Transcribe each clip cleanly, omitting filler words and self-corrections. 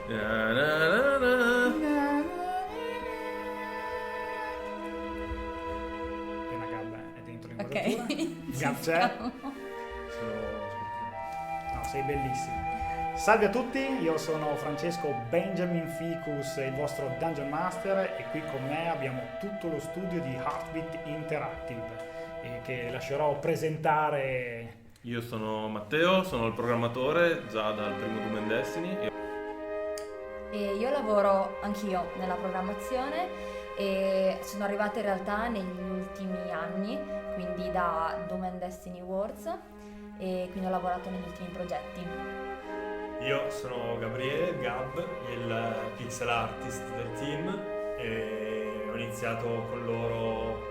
Na, na, na, na. Appena Gab è dentro Ok. l'inquadratura. Gab c'è? No, sei bellissimo. Salve a tutti, io sono Francesco Benjamin Ficus, il vostro Dungeon Master, e qui con me abbiamo tutto lo studio di Heartbeat Interactive che lascerò presentare. Io sono Matteo, sono il programmatore già dal primo Doom and Destiny. E io lavoro anch'io nella programmazione e sono arrivata in realtà negli ultimi anni, quindi da Doom and Destiny Wars, e quindi ho lavorato negli ultimi progetti. Io sono Gabriele, Gab, il pixel artist del team, e ho iniziato con loro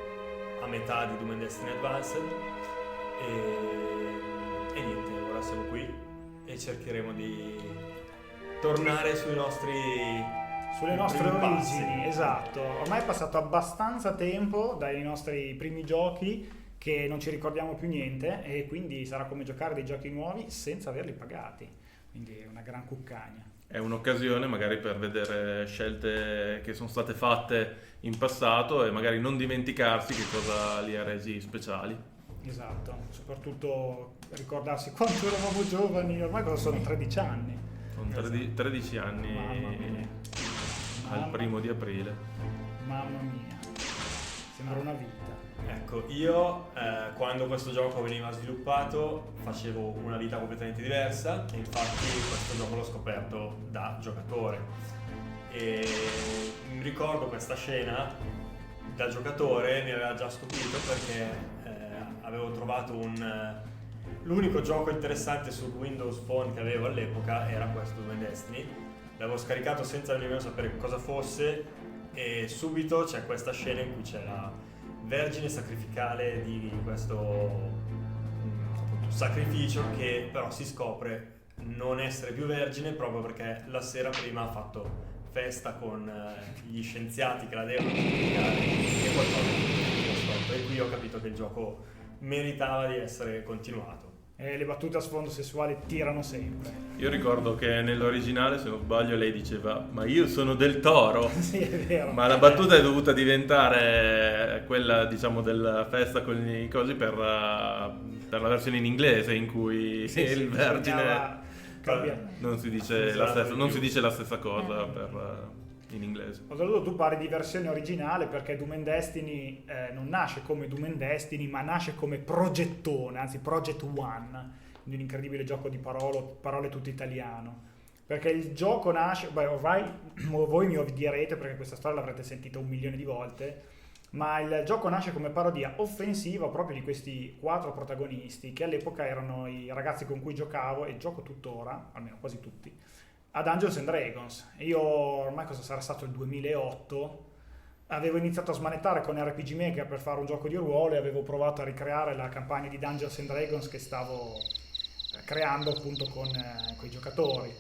a metà di Doom and Destiny Advanced e niente, ora siamo qui e cercheremo di tornare sulle nostre primi origini, passi. esatto. Ormai è passato abbastanza tempo dai nostri primi giochi che non ci ricordiamo più niente, e quindi sarà come giocare dei giochi nuovi senza averli pagati. Quindi è una gran cuccagna. È un'occasione magari per vedere scelte che sono state fatte in passato e magari non dimenticarsi che cosa li ha resi speciali. Esatto, soprattutto ricordarsi quanto eravamo giovani, ormai cosa sono 13 anni. Sono 13 anni Mamma mia. al 1 aprile. Mamma mia, sembra una vita. Ecco, io quando questo gioco veniva sviluppato facevo una vita completamente diversa e infatti questo gioco l'ho scoperto da giocatore e mi ricordo questa scena da giocatore, mi aveva già stupito perché avevo trovato l'unico gioco interessante sul Windows Phone che avevo all'epoca era questo Doom and Destiny. L'avevo scaricato senza nemmeno sapere cosa fosse e subito c'è questa scena in cui c'è la vergine sacrificale di questo appunto, sacrificio che però si scopre non essere più vergine proprio perché la sera prima ha fatto festa con gli scienziati che la devono sacrificare e qualcosa di storto. E qui ho capito che il gioco meritava di essere continuato. E le battute a sfondo sessuale tirano sempre. Io ricordo che nell'originale, se non sbaglio, lei diceva "Ma io sono del Toro". Sì, è vero. Ma la battuta è dovuta diventare quella, diciamo, della festa con i cosi per la versione in inglese in cui Sì, il vergine cambia. non si dice la stessa cosa in inglese. Oltretutto tu parli di versione originale perché Doom and Destiny non nasce come Doom and Destiny, ma nasce come progettone, anzi Project One, quindi un incredibile gioco di parole tutto italiano. Perché il gioco nasce, ormai voi mi odierete perché questa storia l'avrete sentita 1 milione di volte, ma il gioco nasce come parodia offensiva proprio di questi 4 protagonisti che all'epoca erano i ragazzi con cui giocavo e gioco tuttora, almeno quasi tutti, a Dungeons and Dragons. Io ormai cosa sarà stato il 2008, avevo iniziato a smanettare con RPG Maker per fare un gioco di ruolo e avevo provato a ricreare la campagna di Dungeons and Dragons che stavo creando appunto con i giocatori.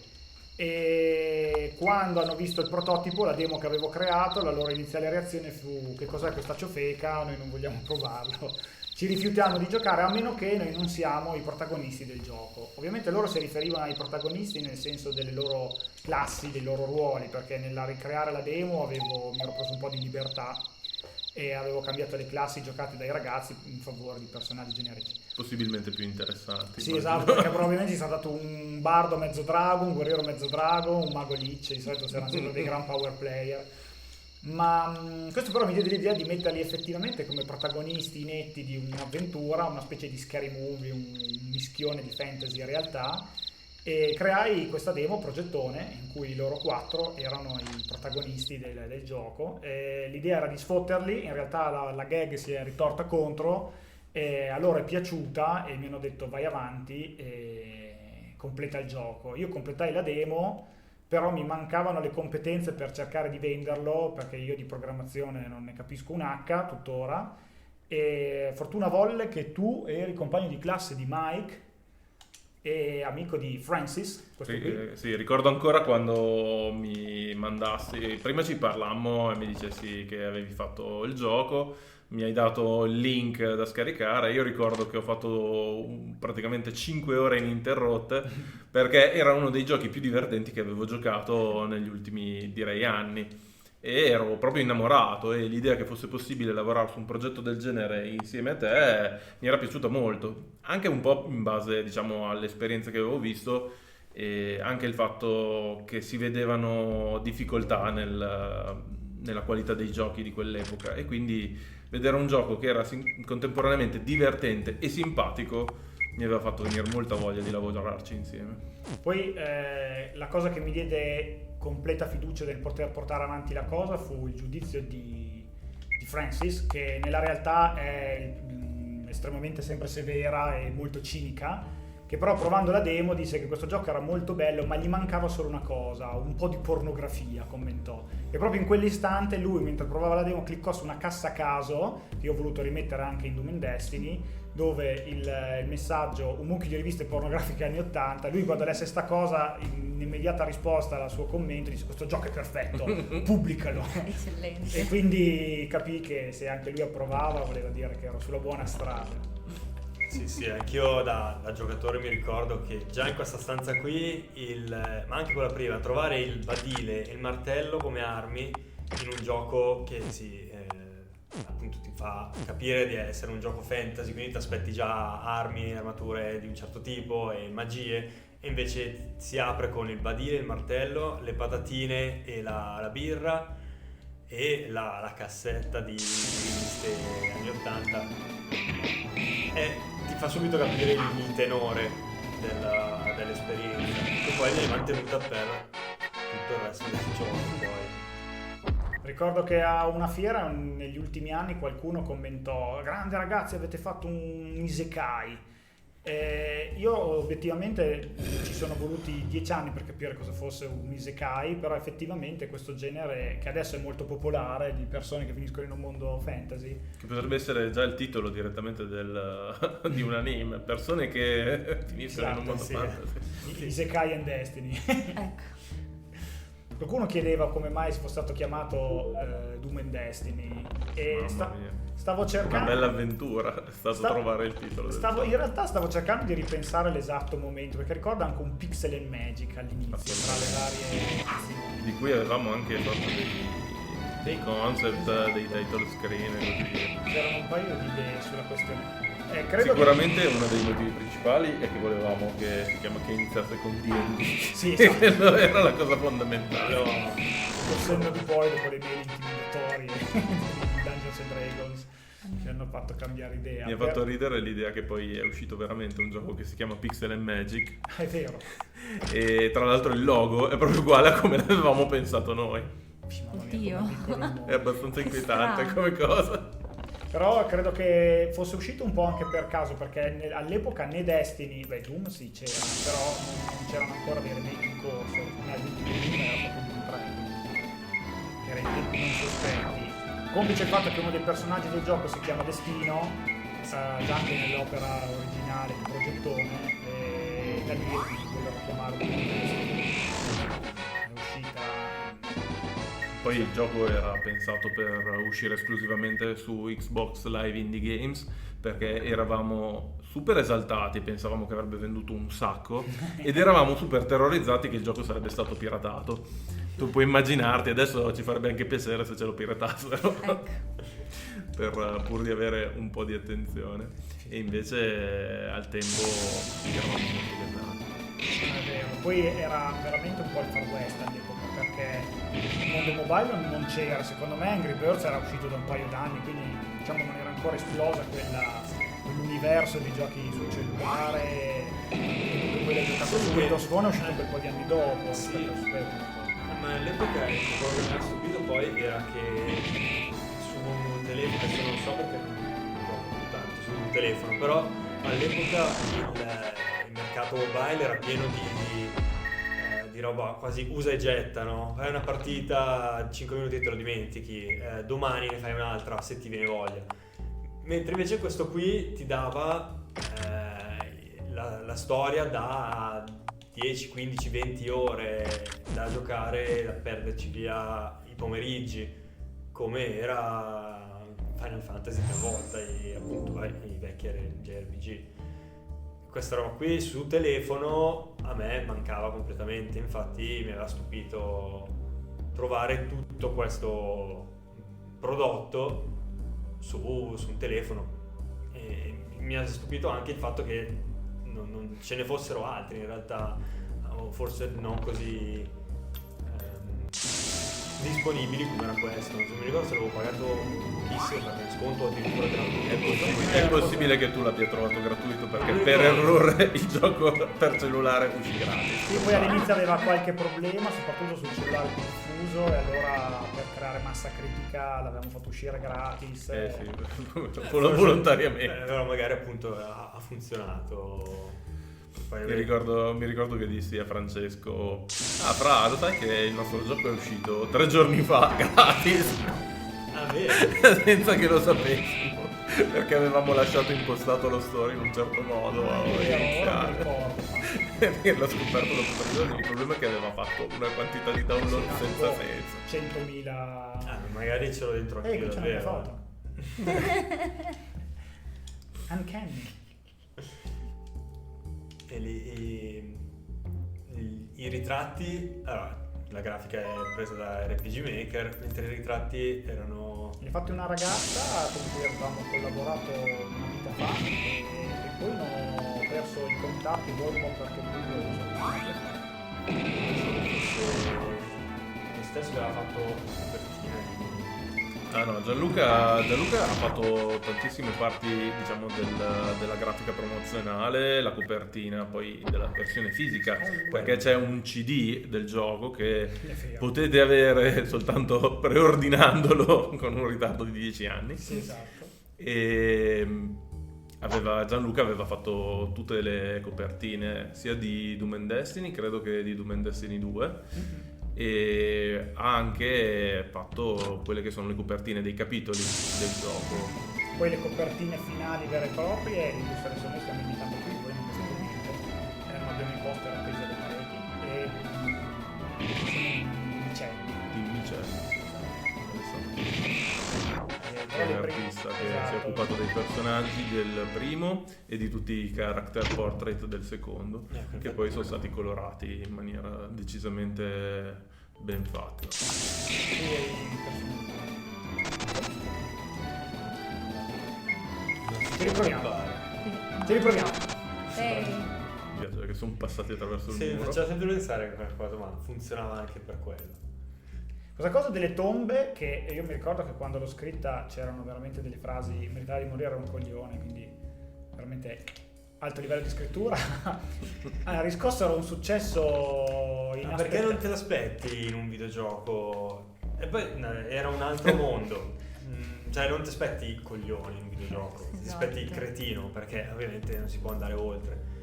E quando hanno visto il prototipo, la demo che avevo creato, la loro iniziale reazione fu: che cos'è questa ciofeca, noi non vogliamo provarlo, ci rifiutiamo di giocare a meno che noi non siamo i protagonisti del gioco. Ovviamente loro si riferivano ai protagonisti nel senso delle loro classi, dei loro ruoli, perché nella ricreare la demo mi ero preso un po' di libertà e avevo cambiato le classi giocate dai ragazzi in favore di personaggi generici. Possibilmente più interessanti. Sì, immagino. esatto, perché probabilmente ci è stato un bardo mezzo drago, un guerriero mezzo drago, un mago lich, di solito erano sempre dei gran power player. Ma questo però mi diede l'idea di metterli effettivamente come protagonisti netti di un'avventura, una specie di scary movie, un mischione di fantasy e realtà, e creai questa demo progettone in cui loro 4 erano i protagonisti del gioco. E l'idea era di sfotterli, in realtà la gag si è ritorta contro e a loro è piaciuta e mi hanno detto vai avanti e completa il gioco. Io completai la demo, però mi mancavano le competenze per cercare di venderlo perché io di programmazione non ne capisco un H tuttora, e fortuna volle che tu eri compagno di classe di Mike e amico di Francis, questo qui. Sì, ricordo ancora quando mi mandassi, prima ci parlammo e mi dicessi che avevi fatto il gioco, mi hai dato il link da scaricare. Io ricordo che ho fatto praticamente 5 ore ininterrotte perché era uno dei giochi più divertenti che avevo giocato negli ultimi, direi, anni, e ero proprio innamorato, e l'idea che fosse possibile lavorare su un progetto del genere insieme a te mi era piaciuta molto, anche un po' in base, diciamo, alle esperienze che avevo visto, e anche il fatto che si vedevano difficoltà nella qualità dei giochi di quell'epoca, e quindi vedere un gioco che era contemporaneamente divertente e simpatico mi aveva fatto venire molta voglia di lavorarci insieme. Poi la cosa che mi diede completa fiducia del poter portare avanti la cosa fu il giudizio di Francis, che nella realtà è estremamente sempre severa e molto cinica, che però provando la demo disse che questo gioco era molto bello, ma gli mancava solo una cosa, un po' di pornografia, commentò. E proprio in quell'istante lui, mentre provava la demo, cliccò su una cassa a caso, che io ho voluto rimettere anche in Doom and Destiny, dove il messaggio un mucchio di riviste pornografiche anni 80, lui quando lesse sta cosa, in immediata risposta al suo commento, disse: questo gioco è perfetto, pubblicalo. Eccellente. E quindi capì che se anche lui approvava voleva dire che ero sulla buona strada. Sì, anch'io da giocatore mi ricordo che già in questa stanza qui, ma anche quella prima, trovare il badile e il martello come armi in un gioco che appunto ti fa capire di essere un gioco fantasy, quindi ti aspetti già armi, armature di un certo tipo e magie, e invece si apre con il badile, il martello, le patatine e la birra e la cassetta di riviste anni 80, e ti fa subito capire il tenore dell'esperienza, e poi l'hai mantenuta per tutto il resto del gioco. Poi Ricordo che a una fiera negli ultimi anni qualcuno commentò: grande ragazzi, avete fatto un isekai. Io obiettivamente ci sono voluti 10 anni per capire cosa fosse un isekai, però effettivamente questo genere, che adesso è molto popolare, di persone che finiscono in un mondo fantasy, Che potrebbe essere già il titolo direttamente di un anime, persone che finiscono in un mondo sì, fantasy. Isekai and Destiny. Ecco. Qualcuno chiedeva come mai si fosse stato chiamato Doom and Destiny, e Mamma mia. stavo Una cercando... bella avventura è stato trovare il titolo del gioco. In realtà stavo cercando di ripensare l'esatto momento, perché ricordo anche un Pixel and Magic all'inizio, tra le varie... Di cui avevamo anche fatto dei concept, dei title screen e così via. C'erano un paio di idee sulla questione. Credo Sicuramente uno dei motivi principali è che volevamo che iniziasse con D&D. Sì, esatto. Quello era la cosa fondamentale. Col senno di poi, dopo le mail intimidatorie di Dungeons and Dragons, ci hanno fatto cambiare idea. Mi ha fatto ridere l'idea che poi è uscito veramente un gioco che si chiama Pixel and Magic, È vero. e tra l'altro il logo è proprio uguale a come l'avevamo pensato noi. Mamma mia, Oddio. come piccolo il mondo. È abbastanza inquietante strano. come cosa. Però credo che fosse uscito un po' anche per caso, perché all'epoca né Destiny, Doom sì c'era, però non c'erano ancora dei remake in corso. L'ultimo Doom era proprio Doom 3, quindi era in tempi non sospetti. Complice il fatto che uno dei personaggi del gioco si chiama Destino, già anche nell'opera originale di Progettone, e da lì volevo chiamarlo Doom Destiny. È uscita... Poi il gioco era pensato per uscire esclusivamente su Xbox Live Indie Games, perché eravamo super esaltati, pensavamo che avrebbe venduto un sacco, ed eravamo super terrorizzati che il gioco sarebbe stato piratato. Tu puoi immaginarti, adesso ci farebbe anche piacere se ce lo piratassero, Ecco. pur di avere un po' di attenzione. E invece al tempo eravamo molto gasati. È vero. Poi era veramente un po' il Far West all'epoca, perché il mondo mobile non c'era. Secondo me Angry Birds era uscito da un paio d'anni, quindi diciamo non era ancora esplosa quell'universo di giochi sul cellulare, e quello che giocato su Windows Phone è uscito un bel po' di anni dopo. Sì. rispetto- Ma all'epoca quello che mi ha stupito poi era che su un telefono, adesso non so perché non gioco tanto su un telefono, però all'epoca il mercato mobile era pieno di roba quasi usa e getta, no? Fai una partita, 5 minuti e te lo dimentichi, domani ne fai un'altra se ti viene voglia. Mentre invece questo qui ti dava la storia da 10, 15, 20 ore da giocare, da perderci via i pomeriggi, come era Final Fantasy per volta e appunto i vecchi JRPG. Questa roba qui su telefono a me mancava completamente, infatti mi aveva stupito trovare tutto questo prodotto su un telefono, e mi ha stupito anche il fatto che non ce ne fossero altri in realtà, o forse non così disponibili come era questo. Non mi ricordo se l'avevo pagato pochissimo perché in sconto addirittura gratuito. È possibile che tu l'abbia trovato gratuito perché per errore il gioco per cellulare uscì gratis. Sì, poi all'inizio aveva qualche problema, soprattutto sul cellulare più diffuso, e allora per creare massa critica l'avevamo fatto uscire gratis. Sì, volontariamente. Però magari appunto ha funzionato. Mi ricordo che dissi a Francesco: Fra, lo sai che il nostro gioco è uscito 3 giorni fa gratis? Ah, vero? Senza che lo sapessimo, perché avevamo lasciato impostato lo story in un certo modo iniziale. E l'ho scoperto dopo 3 giorni. Il problema è che aveva fatto una quantità di download senza senso. 100.000. Magari ce l'ho dentro anche io, c'è una foto. Uncanny. E i ritratti, allora, la grafica è presa da RPG Maker, mentre i ritratti erano... Ne ho fatto una ragazza con cui avevamo collaborato una vita fa, e poi ho perso i contatti dopo perché lui lo Lo stesso che aveva fatto copertina di... Ah no, Gianluca ha fatto tantissime parti, diciamo, della grafica promozionale, la copertina, poi della versione fisica, perché c'è un CD del gioco che potete avere soltanto preordinandolo con un ritardo di 10 anni. Sì, esatto. E Gianluca aveva fatto tutte le copertine sia di Doom and Destiny, credo che di Doom and Destiny 2. E ha anche fatto quelle che sono le copertine dei capitoli del gioco. Poi le copertine finali vere e proprie, di cui adesso noi stiamo indicando qui, voi non potete niente, abbiamo i poster appesi alle pareti e sono Micelli. È però l'artista che si è occupato dei personaggi del primo e di tutti i character portrait del secondo, che poi sono stati colorati in maniera decisamente ben fatta. Ci riproviamo. Ci riproviamo. Mi piace perché sono passati attraverso il Sì, mi muro. faceva sempre pensare che qualcosa, ma funzionava anche per quello. Questa cosa delle tombe, che io mi ricordo che quando l'ho scritta c'erano veramente delle frasi: meritava di morire, era un coglione, quindi veramente alto livello di scrittura. Ha riscosso un successo inaspettato. Perché non te l'aspetti in un videogioco? E poi era un altro mondo. Cioè non ti aspetti il coglione in un videogioco, ti aspetti il cretino, perché ovviamente non si può andare oltre.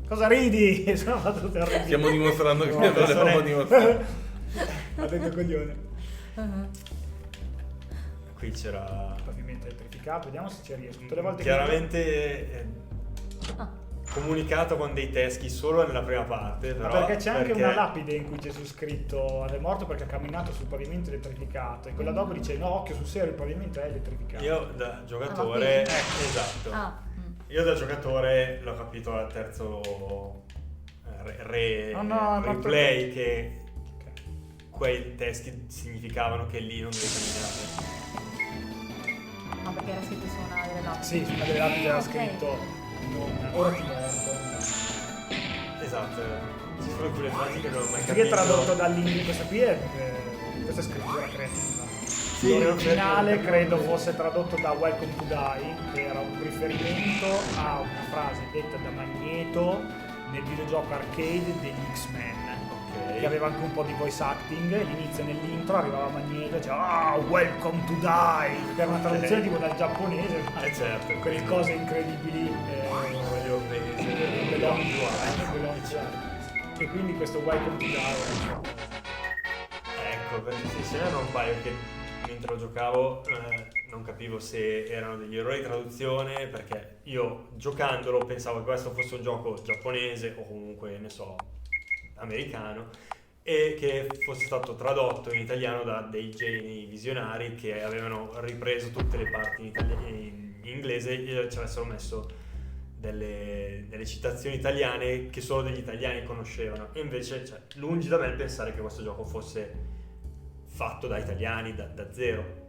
Cosa ridi? Sono fatto terribile. Stiamo dimostrando che volevamo dimostrare. Ha detto coglione. Qui c'era Pavimento elettrificato, vediamo se ci riesco. Tutte le volte chiaramente comunicato con dei teschi solo nella prima parte, però perché c'è anche una lapide in cui c'è su scritto: è morto perché ha camminato sul pavimento elettrificato, e quella dopo dice: no, occhio, sul serio, il pavimento è elettrificato. Io da giocatore esatto. Io da giocatore l'ho capito al terzo replay che quei teschi significavano che lì non devi camminare. Ma perché era scritto su una delle lapidi? Sì, su una delle lapidi era scritto: ora ti morto. Esatto, ci sono quelle frasi che non ho mai Qui capito. è tradotto dall'inglese, questa è scrittura creativa. L'originale credo fosse tradotto da Welcome to Die, che era un riferimento a una frase detta da Magneto nel videogioco arcade degli X-Men, che aveva anche un po' di voice acting. All'inizio, nell'intro, arrivava Magneto e diceva: welcome to die, che era una traduzione tipo dal giapponese, certo, quelle cose incredibili, le ho prese, e quindi questo welcome to die. Ecco, perché sì, ce n'erano un paio che mentre lo giocavo non capivo se erano degli errori di traduzione, perché io giocandolo pensavo che questo fosse un gioco giapponese o comunque ne so americano, e che fosse stato tradotto in italiano da dei geni visionari che avevano ripreso tutte le parti in inglese e ci avessero messo delle citazioni italiane che solo degli italiani conoscevano. E invece, cioè, lungi da me il pensare che questo gioco fosse fatto da italiani da zero.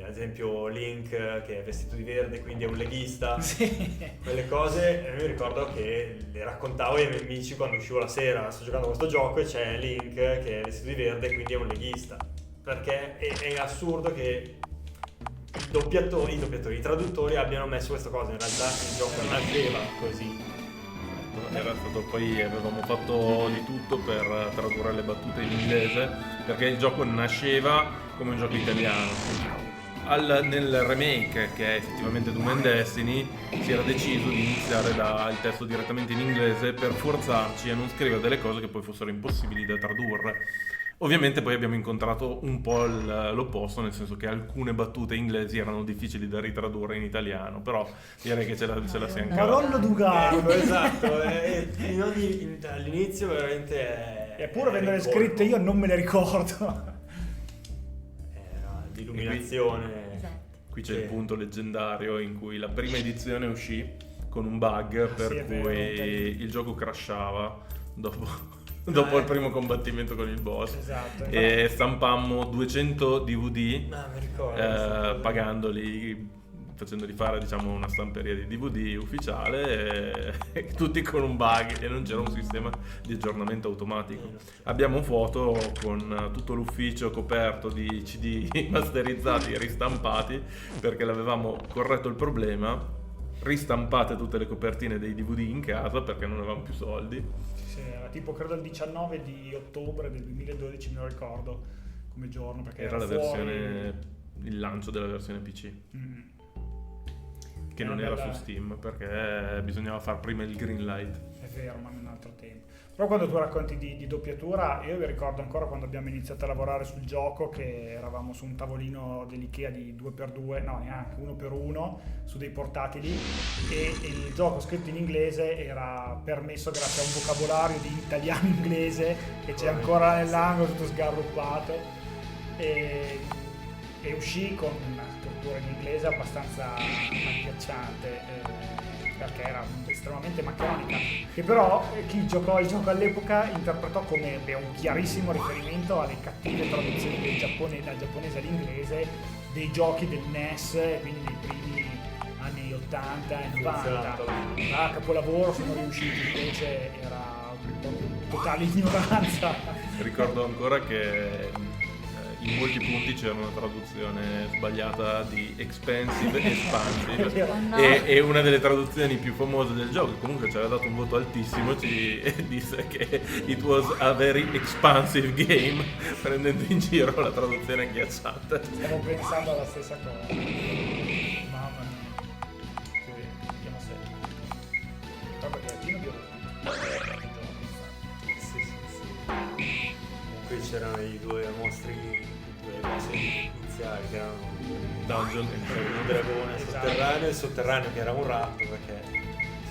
Ad esempio Link che è vestito di verde, quindi è un leghista. Sì. Quelle cose mi ricordo che le raccontavo ai miei amici quando uscivo la sera. Sto giocando a questo gioco e c'è Link che è vestito di verde, quindi è un leghista. Perché è assurdo che i traduttori abbiano messo questa cosa. In realtà il gioco nasceva così. Era stato, poi avevamo fatto di tutto per tradurre le battute in inglese, perché il gioco nasceva come un gioco italiano. Nel remake, che è effettivamente Doom and Destiny, si era deciso di iniziare dal testo direttamente in inglese per forzarci a non scrivere delle cose che poi fossero impossibili da tradurre. Ovviamente poi abbiamo incontrato un po' l'opposto, nel senso che alcune battute inglesi erano difficili da ritradurre in italiano, però direi che ce la siamo cavata. Madonna Dugardo. Esatto, all'inizio veramente Eppure avendole scritte io non me le ricordo. Era l'illuminazione. Esatto. Qui c'è il punto leggendario in cui la prima edizione uscì con un bug per è cui vero. il gioco crashava dopo il primo combattimento con il boss. Esatto. E stampammo 200 DVD Mi ricordo. pagandoli, facendoli fare diciamo una stamperia di DVD ufficiale, tutti con un bug e non c'era un sistema di aggiornamento automatico. Abbiamo foto con tutto l'ufficio coperto di CD masterizzati e ristampati perché l'avevamo corretto il problema, ristampate tutte le copertine dei DVD in casa perché non avevamo più soldi. Sì, era tipo credo il 19 di ottobre del 2012, me lo ricordo come giorno perché Era la fuori. versione, il lancio della versione PC. Che non era su Steam perché bisognava fare prima il green light. È vero, ma in un altro tempo. Però quando tu racconti di doppiatura, io vi ricordo ancora quando abbiamo iniziato a lavorare sul gioco che eravamo su un tavolino dell'Ikea di 2x2, no neanche 1x1, su dei portatili e il gioco scritto in inglese era permesso grazie a un vocabolario di italiano-inglese che c'è ancora nell'angolo tutto sgarruppato e uscì con una struttura in inglese abbastanza agghiacciante perché era estremamente meccanica, che però chi giocò il gioco all'epoca interpretò come un chiarissimo riferimento alle cattive traduzioni dal giapponese all'inglese dei giochi del NES, quindi dei primi anni 80 e 90. A capolavoro sono riusciti, invece era totale ignoranza. Ricordo ancora che in molti punti c'era una traduzione sbagliata di expensive expansive e una delle traduzioni più famose del gioco, comunque ci aveva dato un voto altissimo, ci disse che it was a very expansive game, prendendo in giro la traduzione agghiacciata. Stiamo pensando alla stessa cosa. Mamma mia. Vediamo se. Guarda che latino di Qui c'erano i due mostri iniziali che erano Dungeon un dragone sotterraneo e il sotterraneo che era un ratto perché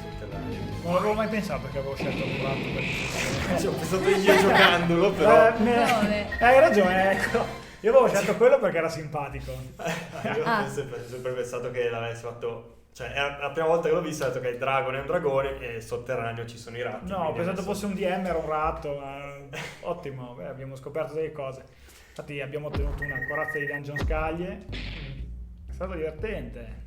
sotterraneo. Non l'avevo mai pensato perché avevo scelto un ratto perché Ci ho pensato io giocandolo però hai ragione, ecco. Io avevo scelto quello perché era simpatico. io ho sempre pensato che l'avessi fatto. Cioè, è la prima volta che l'ho visto ho detto che il dragon è un dragone e sotterraneo ci sono i ratti. No, ho pensato fosse un DM, era un ratto, ma ottimo, abbiamo scoperto delle cose. Infatti abbiamo ottenuto una corazza di Dungeon Scaglie, è stato divertente.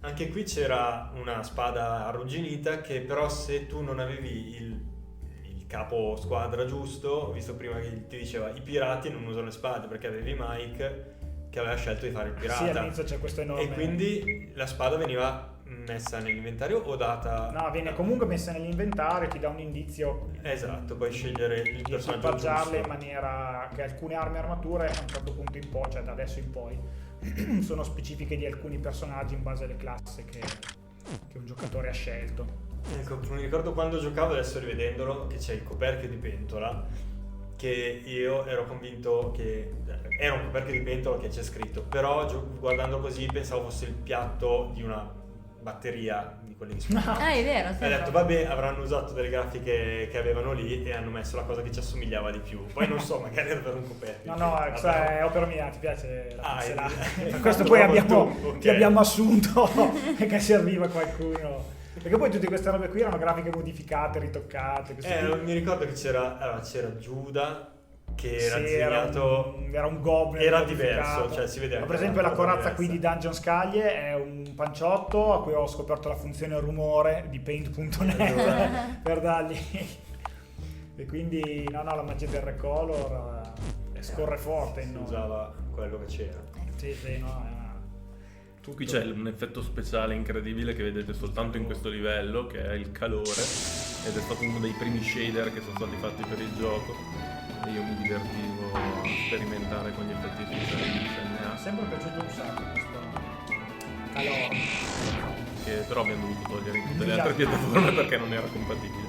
Anche qui c'era una spada arrugginita che però se tu non avevi il capo squadra giusto, visto prima che ti diceva i pirati non usano le spade perché avevi Mike che aveva scelto di fare il pirata. Sì, all'inizio c'è questo enorme. E quindi la spada veniva messa nell'inventario o data? No, viene comunque messa nell'inventario, ti dà un indizio. Esatto, puoi scegliere il Di personaggio equipaggiarle giusto. in maniera che alcune armi e armature a un certo punto in poi, cioè da adesso in poi, sono specifiche di alcuni personaggi in base alle classi che un giocatore ha scelto. Ecco, mi ricordo quando giocavo, adesso rivedendolo, che c'è il coperchio di pentola, che io ero convinto che era un coperchio di pentola che c'è scritto, però guardando così pensavo fosse il piatto di una batteria di quelli che sono. È vero, sì. Ha detto vabbè, avranno usato delle grafiche che avevano lì e hanno messo la cosa che ci assomigliava di più. Poi non so, magari erano coperti. No, è opera mia, ti piace la pixelata? Per Per questo poi ti ok. abbiamo assunto che serviva qualcuno. Perché poi tutte queste robe qui erano grafiche modificate, ritoccate. Mi ricordo che c'era Giuda che era Sì, disegnato. era un goblin Era modificato. diverso, cioè si vedeva. Ma per che era esempio la una cosa corazza qui di diversa. Dungeon Scaglie è un panciotto a cui ho scoperto la funzione rumore di paint.net per dargli. E quindi la magia del recolor scorre forte in Si noi. usava quello che c'era. Sì, no, tutto. Qui c'è un effetto speciale incredibile che vedete soltanto in questo livello, che è il calore, ed è stato uno dei primi shader che sono stati fatti per il gioco e io mi divertivo a sperimentare con gli effetti speciali di Mi è CNA, sempre piaciuto un sacco questo calore. che però abbiamo dovuto togliere in tutte le altre piattaforme perché non era compatibile.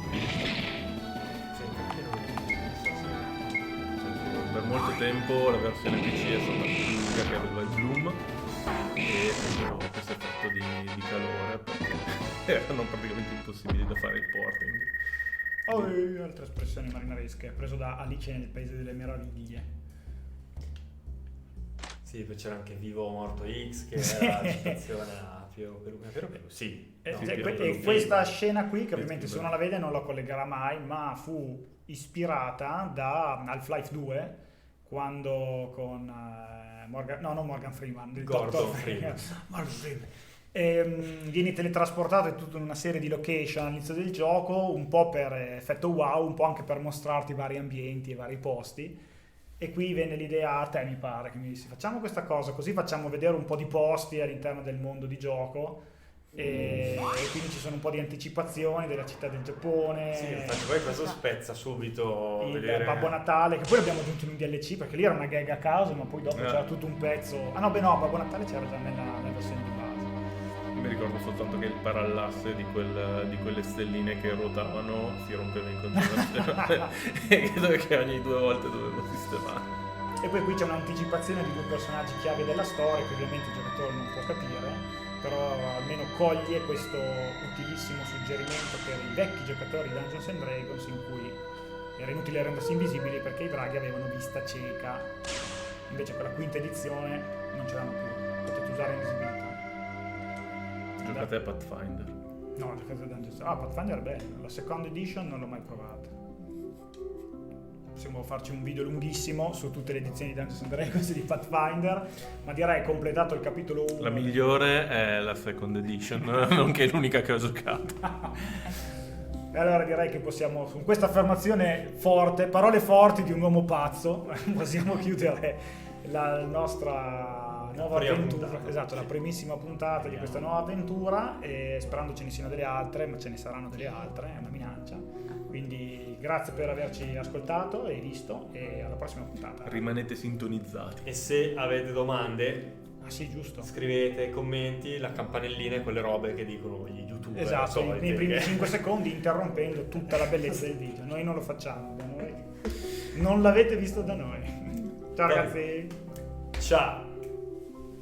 Per molto tempo la versione PC è stata più lunga, che aveva il bloom e avevo questo effetto di calore perché erano praticamente impossibili da fare il porting. Altre espressioni marinaresche, preso da Alice nel Paese delle Meraviglie. Sì, poi c'era anche Vivo o Morto X che era la citazione a Piero Pelù. Sì. No, sì, Piero E Pelù. questa scena qui, che ovviamente Sì, se uno la vede non la collegherà mai, ma fu ispirata da Half-Life 2, quando con Morgan Freeman, il Gordon dottor Freeman. Morgan Freeman. Vieni teletrasportato in tutta una serie di location all'inizio del gioco, un po' per effetto wow, un po' anche per mostrarti vari ambienti e vari posti. E qui venne l'idea a te, mi pare, che mi dissi facciamo questa cosa, così facciamo vedere un po' di posti all'interno del mondo di gioco. E quindi ci sono un po' di anticipazioni della città del Giappone. Sì, infatti poi questo spezza subito Il vedere Babbo Natale, che poi l'abbiamo aggiunto in un DLC perché lì era una gag a caso, ma poi dopo c'era tutto un pezzo. Babbo Natale c'era già nella versione di base. Mi ricordo soltanto che il parallasse di quelle stelline che ruotavano si rompeva in continuazione e credo che ogni 2 volte dovevo sistemare. E poi qui c'è un'anticipazione di 2 personaggi chiave della storia che ovviamente il giocatore non può capire, però almeno coglie questo utilissimo suggerimento per i vecchi giocatori di Dungeons and Dragons, in cui era inutile rendersi invisibili perché i draghi avevano vista cieca. Invece con la quinta edizione non ce l'hanno più, potete usare invisibilità. Giocate a Pathfinder. No, giocate a Dungeons. Pathfinder è bello, la second edition non l'ho mai provata. Possiamo farci un video lunghissimo su tutte le edizioni di Dungeons and Dragons di Pathfinder, ma direi completato il capitolo 1. La migliore è la second edition, nonché l'unica che ho giocato. E allora direi che possiamo, con questa affermazione forte, parole forti di un uomo pazzo, possiamo chiudere la nostra nuova prima avventura. puntata. Esatto, la primissima puntata di questa nuova avventura, e sperando ce ne siano delle altre, ma ce ne saranno delle altre, è una minaccia. Quindi grazie per averci ascoltato e visto, e alla prossima puntata. Rimanete sintonizzati. e se avete domande Ah sì, giusto. scrivete commenti, la campanellina e quelle robe che dicono gli youtuber Esatto, soliti, nei primi che- 5 secondi interrompendo tutta la bellezza del video. Noi non lo facciamo, da noi non l'avete visto da noi. Ciao ragazzi. Ciao.